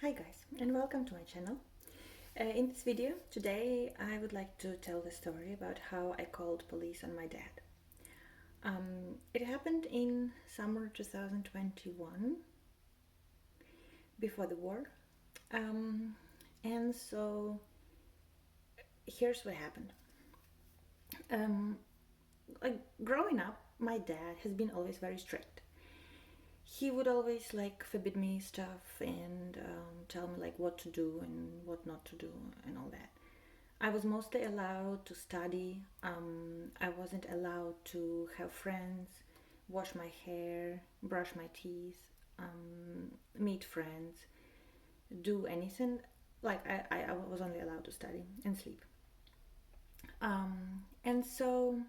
Hi guys, and welcome to my channel. In this video today I would like to tell the story about how I called police on my dad. It happened in summer 2021, before the war. And so here's what happened. Like growing up, my dad has been always very strict. He would always like forbid me stuff and tell me like what to do and what not to do and all that. I was mostly allowed to study. I wasn't allowed to have friends, wash my hair, brush my teeth, meet friends, do anything. Like I was only allowed to study and sleep. And so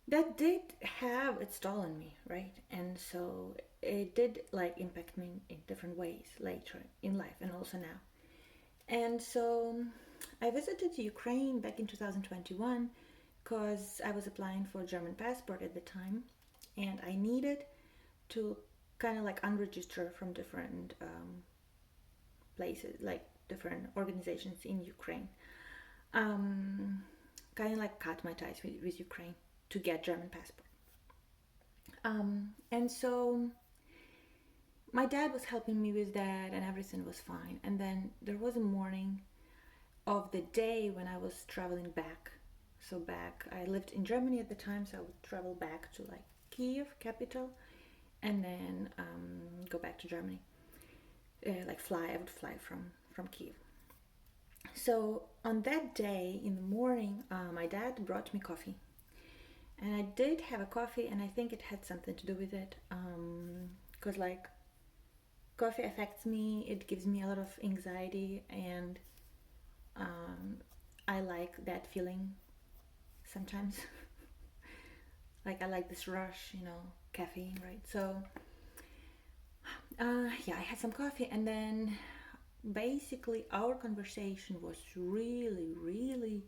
that did have its toll on me, right? And so it did like impact me in different ways later in life and also now. And so I visited Ukraine back in 2021 because I was applying for a German passport at the time, and I needed to kind of like unregister from different places, like different organizations in Ukraine. Kind of like cut my ties with Ukraine to get German passport. And so my dad was helping me with that and everything was fine. And then there was a morning of the day when I was traveling back. So back, I lived in Germany at the time, so I would travel back to like Kiev, capital, and then go back to Germany. I would fly from Kiev. So on that day in the morning, my dad brought me coffee. And I did have a coffee, and I think it had something to do with it. Because, like, coffee affects me, it gives me a lot of anxiety, and I like that feeling sometimes. Like, I like this rush, caffeine, right? So, yeah, I had some coffee, and then basically our conversation was really, really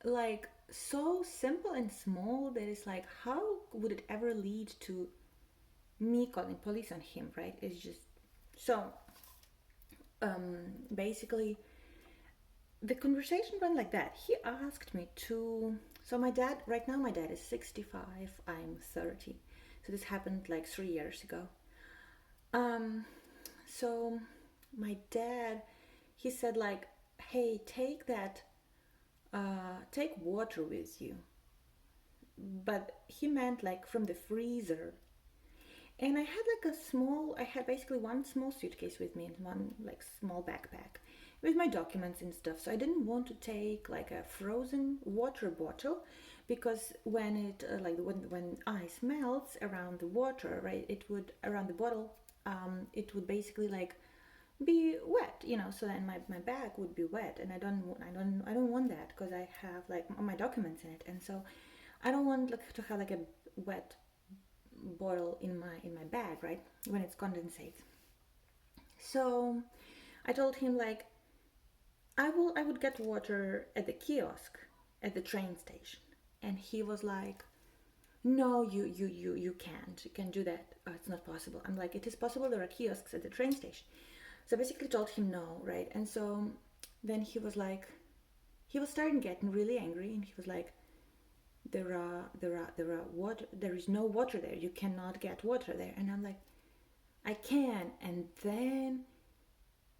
like so simple and small that it's like, how would it ever lead to me calling police on him, right? It's just so basically the conversation went like that. He asked me to, so right now my dad is 65, I'm 30, so this happened like 3 years ago. So my dad, he said like, hey, take water with you. But he meant like from the freezer. And I had basically one small suitcase with me and one like small backpack with my documents and stuff. So I didn't want to take like a frozen water bottle because when when ice melts around the water, right, it would around the bottle, it would basically like be wet, so then my bag would be wet, and I don't want that because I have like my documents in it, and so I don't want like to have like a wet bottle in my bag, right, when it's condensate. So I told him like I would get water at the kiosk at the train station, and he was like, no, you can't do that. It's not possible. I'm like, it is possible. There are kiosks at the train station. So I basically told him no, right? And so then he was like, he was starting getting really angry, and he was like, there are water. There is no water there. You cannot get water there. And I'm like, I can. And then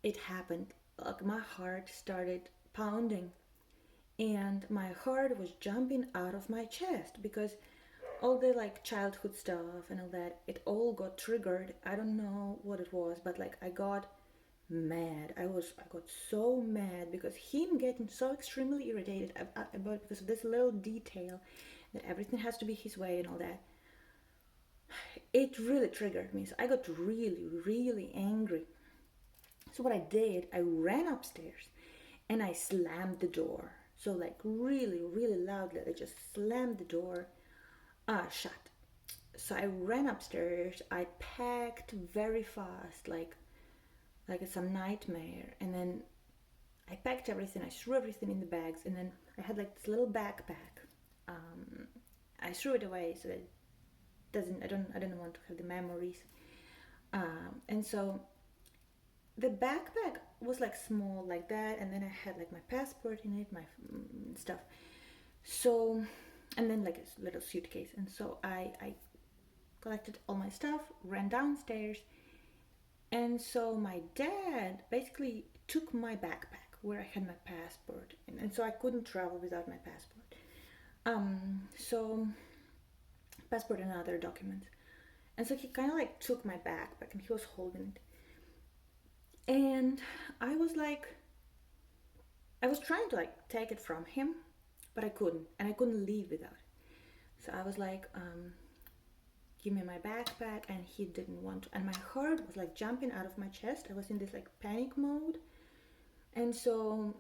it happened. Like my heart started pounding, and my heart was jumping out of my chest because all the like childhood stuff and all that, it all got triggered. I don't know what it was, but like I got mad. I got so mad because him getting so extremely irritated about because of this little detail that everything has to be his way and all that. It really triggered me. So I got really, really angry. So what I did, I ran upstairs and I slammed the door. So like really, really loudly, I just slammed the door shut. So I ran upstairs. I packed very fast, like it's some nightmare. And then I packed everything. I threw everything in the bags, and then I had like this little backpack. I threw it away so that it doesn't. I don't want to have the memories. And so the backpack was like small like that, and then I had like my passport in it, my stuff. So, and then like a little suitcase. And so I collected all my stuff, ran downstairs, and so my dad basically took my backpack where I had my passport, and so I couldn't travel without my passport. So passport and other documents. And so he kind of like took my backpack and he was holding it. And I was like, I was trying to like take it from him, but I couldn't, and I couldn't leave without it. So I was like, give me my backpack, and he didn't want to. And my heart was like jumping out of my chest. I was in this like panic mode. And so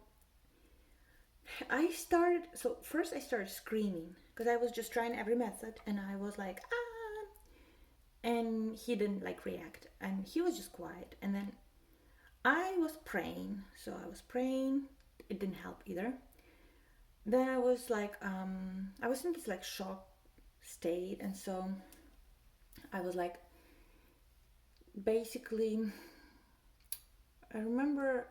so first I started screaming because I was just trying every method, and I was like, ah, and he didn't like react, and he was just quiet. And then I was praying, so I was praying, it didn't help either. Then I was like, I was in this like shock state, and so I was like, basically, I remember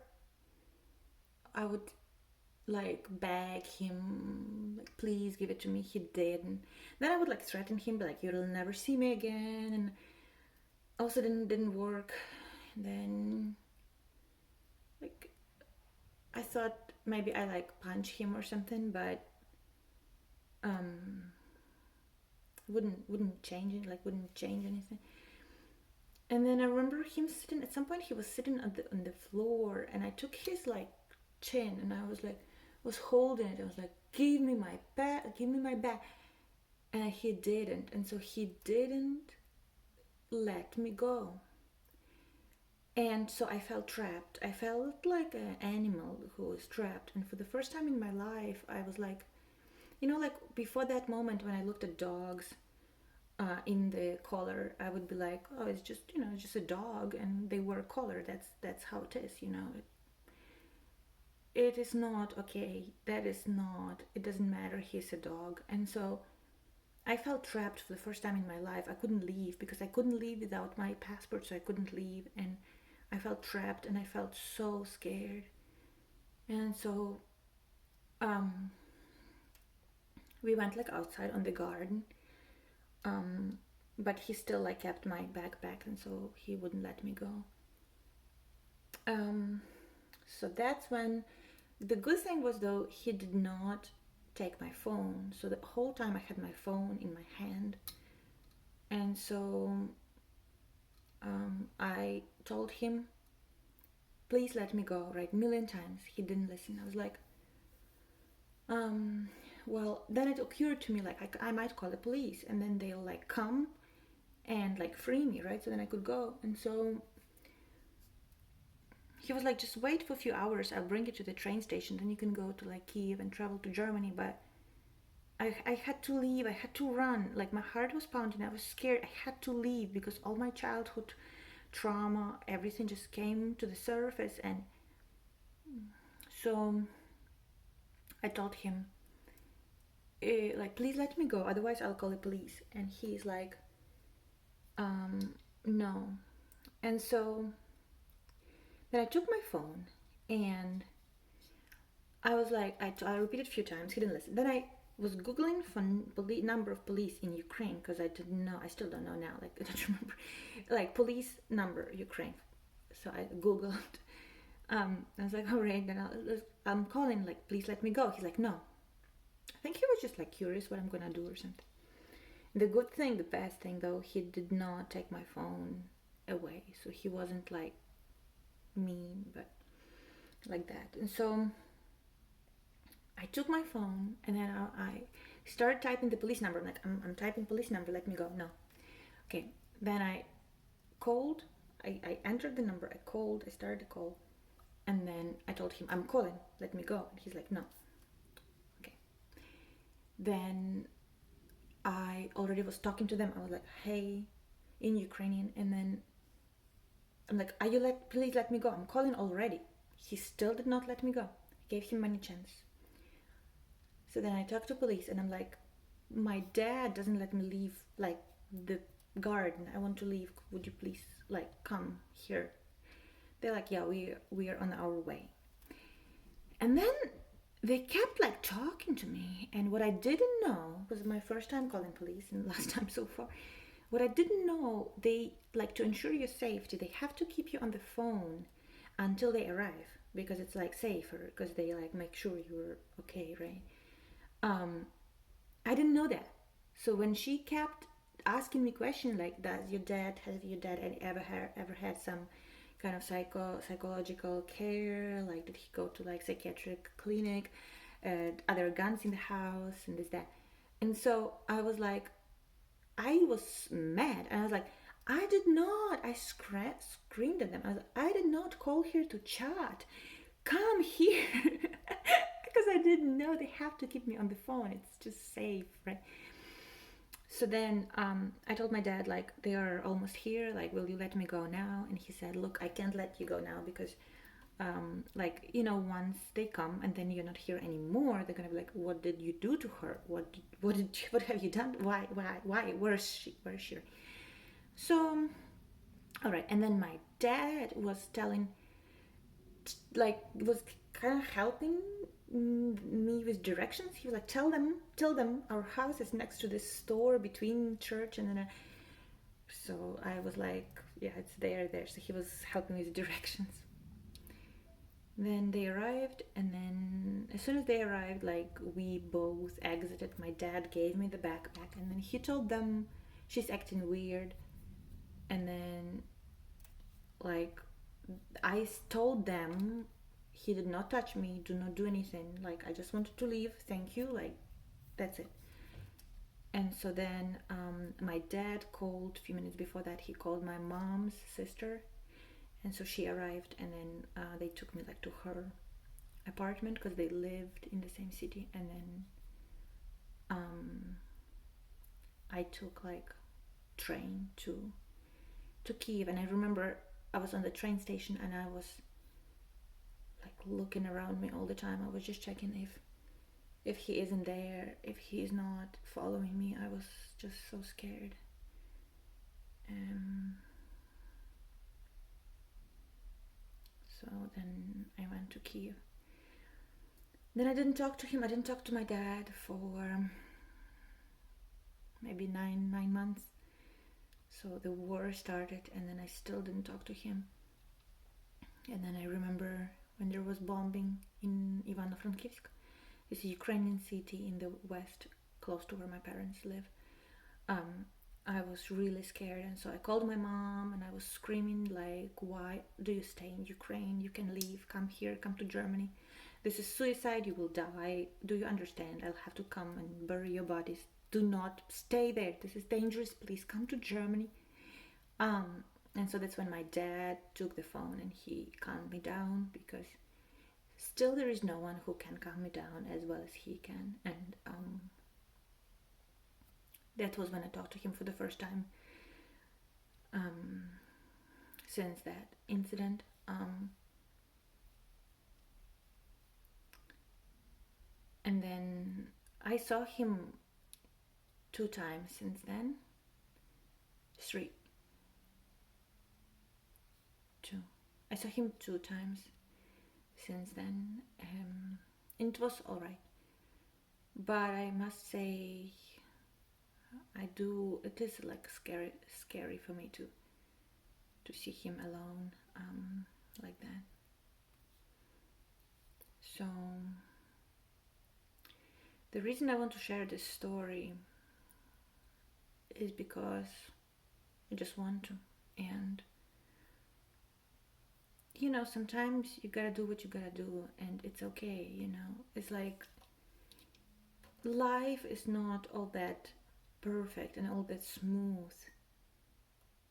I would like beg him, like, please give it to me. He didn't. Then I would like threaten him, be like, you'll never see me again, and also didn't work. Then like I thought maybe I like punch him or something, but wouldn't change it, like wouldn't change anything. And then I remember him sitting at some point. He was sitting on the floor, and I took his like chin, and I was like, was holding it. I was like, give me my back, give me my back, and he didn't. And so he didn't let me go. And so I felt trapped. I felt like an animal who was trapped. And for the first time in my life, I was like, like before that moment when I looked at dogs in the collar, I would be like, oh, it's just, it's just a dog, and they wear a collar. That's how it is. It is not okay. That is not. It doesn't matter. He's a dog, and so I felt trapped for the first time in my life. I couldn't leave because I couldn't leave without my passport, so I couldn't leave, and I felt trapped, and I felt so scared. And so we went like outside on the garden, but he still like kept my backpack, and so he wouldn't let me go. So that's when the good thing was, though, he did not take my phone. So the whole time I had my phone in my hand, and so I told him, please let me go, right, a million times. He didn't listen. I was like, well, then it occurred to me, like, I might call the police, and then they'll like come and like free me, right? So then I could go. And so he was like, just wait for a few hours, I'll bring you to the train station, then you can go to like Kiev and travel to Germany. But I had to leave. I had to run. Like, my heart was pounding. I was scared. I had to leave because all my childhood trauma, everything just came to the surface. And so I told him, like, please let me go, otherwise I'll call the police. And he's like, no. And so then I took my phone, and I was like, I repeated a few times. He didn't listen. Then I was googling for number of police in Ukraine, because I didn't know. I still don't know now. Like, I don't remember, like, police number Ukraine. So I googled. I was like, all right, then I'm calling. Like, please let me go. He's like, no. I think he was just like curious what I'm gonna do or something. The good thing, the best thing, though, he did not take my phone away. So he wasn't like mean, but like that. And so I took my phone, and then I started typing the police number. I'm like, I'm typing police number, let me go. No. Okay. Then I called. I entered the number. I called. I started the call. And then I told him, I'm calling, let me go. And he's like, no. Okay. Then I already was talking to them. I was like, hey, in Ukrainian. And then I'm like, please let me go. I'm calling already. He still did not let me go. I gave him many chances. So then I talked to police, and I'm like, my dad doesn't let me leave like the garden. I want to leave. Would you please like come here? They're like, yeah, we are on our way. And then they kept like talking to me, and what I didn't know was my first time calling police and last time so far. What I didn't know, they like, to ensure your safety, they have to keep you on the phone until they arrive, because it's like safer, because they like make sure you're okay, right? um I didn't know that. So when she kept asking me questions like, "Does your dad have your dad ever had some kind of psychological care? Like, did he go to like psychiatric clinic? Are there guns in the house and this that?" And so I was like, I was mad. And I was like, I did not. I screamed at them. I was like, I did not call here to chat. Come here. Because I didn't know they have to keep me on the phone. It's just safe, right? So then I told my dad, like, they are almost here. Like, will you let me go now? And he said, look, I can't let you go now because, like, you know, once they come and then you're not here anymore, they're gonna be like, what did you do to her? What have you done? Why? Where is she? So, all right. And then my dad was telling, like, was kind of helping me with directions. He was like, tell them our house is next to this store between church and then so I was like, yeah, it's there. So he was helping me with directions. Then they arrived, and then as soon as they arrived, like, we both exited. My dad gave me the backpack, and then he told them she's acting weird. And then, like, I told them he did not touch me, do not do anything. Like, I just wanted to leave. Thank you. Like, that's it. And so then my dad called a few minutes before that. He called my mom's sister, and so she arrived, and then they took me like to her apartment because they lived in the same city. And then I took like train to Kiev. And I remember I was on the train station, and I was like looking around me all the time. I was just checking if he isn't there, if he is not following me. I was just so scared. So then I went to Kiev. Then I didn't talk to him. I didn't talk to my dad for maybe nine months. So the war started, and then I still didn't talk to him. And then I remember when there was bombing in Ivano-Frankivsk. It's a Ukrainian city in the west, close to where my parents live. I was really scared, and so I called my mom, and I was screaming like, why do you stay in Ukraine? You can leave, come here, come to Germany. This is suicide, you will die. Do you understand? I'll have to come and bury your bodies. Do not stay there. This is dangerous. Please come to Germany. And so that's when my dad took the phone and he calmed me down, because still there is no one who can calm me down as well as he can. And that was when I talked to him for the first time since that incident. And then I saw him 2 times since then. 3. 2. I saw him 2 times since then. And it was alright. But I must say, it is like scary for me to see him alone like that. So the reason I want to share this story is because I just want to. And you know, sometimes you gotta do what you gotta do, and it's okay, you know. It's like life is not all that perfect and all that smooth.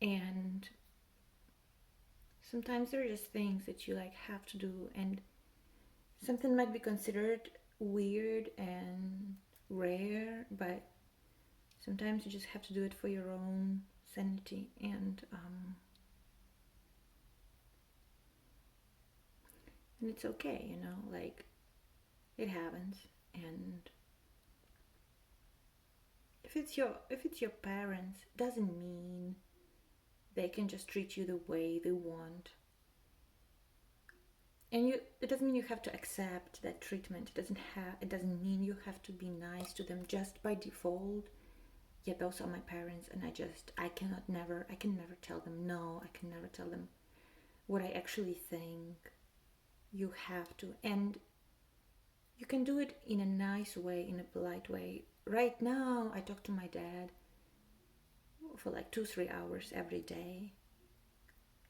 And sometimes there are just things that you like have to do, and something might be considered weird and rare, but sometimes you just have to do it for your own sanity. And it's okay, you know, like, it happens. And if it's your parents, doesn't mean they can just treat you the way they want. And it doesn't mean you have to accept that treatment. It doesn't mean you have to be nice to them just by default. Yeah, those are my parents, and I can never tell them no. I can never tell them what I actually think. You have to, and you can do it in a nice way, in a polite way. Right now, I talk to my dad for like 2, 3 hours every day,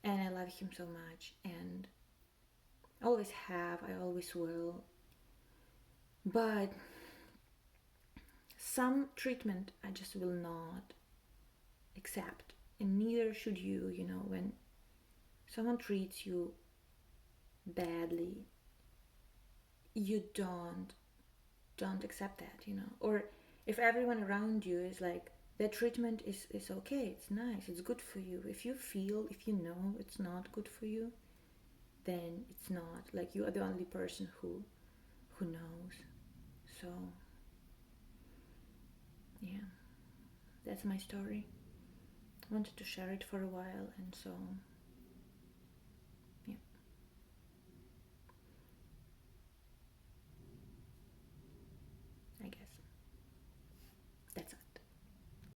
and I love him so much, and I always have, I always will. But some treatment I just will not accept, and neither should you. When someone treats you badly, you don't accept that, or if everyone around you is like, that treatment is okay, it's nice, it's good for you. If you know it's not good for you, then it's not. Like, you are the only person who knows. So yeah, that's my story. I wanted to share it for a while, and so